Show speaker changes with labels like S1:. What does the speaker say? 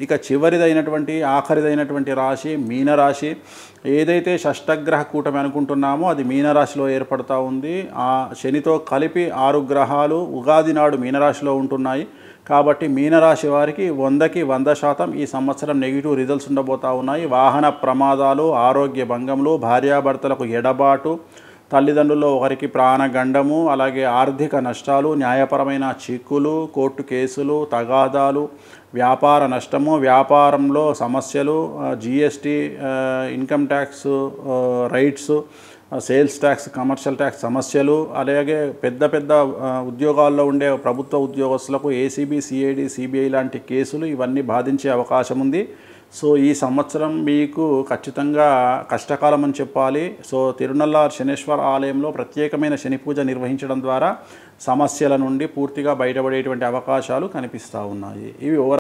S1: ఇక చివరిదైనటువంటి ఆఖరిదైనటువంటి రాశి మీనరాశి. ఏదైతే షష్టగ్రహ కూటమి అనుకుంటున్నామో అది మీనరాశిలో ఏర్పడుతూ ఉంది. ఆ శనితో కలిపి 6 గ్రహాలు ఉగాది నాడు మీనరాశిలో ఉంటున్నాయి. కాబట్టి మీనరాశి వారికి 100కి 100% ఈ సంవత్సరం నెగిటివ్ రిజల్ట్స్ ఉండబోతూ ఉన్నాయి. వాహన ప్రమాదాలు, ఆరోగ్య భంగములు, భార్యాభర్తలకు ఎడబాటు, తల్లిదండ్రుల్లో ఒకరికి ప్రాణగండము, అలాగే ఆర్థిక నష్టాలు, న్యాయపరమైన చిక్కులు, కోర్టు కేసులు, తగాదాలు, వ్యాపార నష్టము, వ్యాపారంలో సమస్యలు, GST, income tax rights, sales tax, commercial tax సమస్యలు, అలాగే పెద్ద పెద్ద ఉద్యోగాల్లో ఉండే ప్రభుత్వ ఉద్యోగస్తులకు ఏసీబీ, సిఐడి, సిబిఐ లాంటి కేసులు ఇవన్నీ బాధించే అవకాశం ఉంది. సో ఈ సంవత్సరం మీకు ఖచ్చితంగా కష్టకాలం అని చెప్పాలి. సో తిరునల్లార్ శనేశ్వర ఆలయంలో ప్రత్యేకమైన శని పూజ నిర్వహించడం ద్వారా సమస్యల నుండి పూర్తిగా బయటపడేటువంటి అవకాశాలు కనిపిస్తూ ఉన్నాయి. ఇవి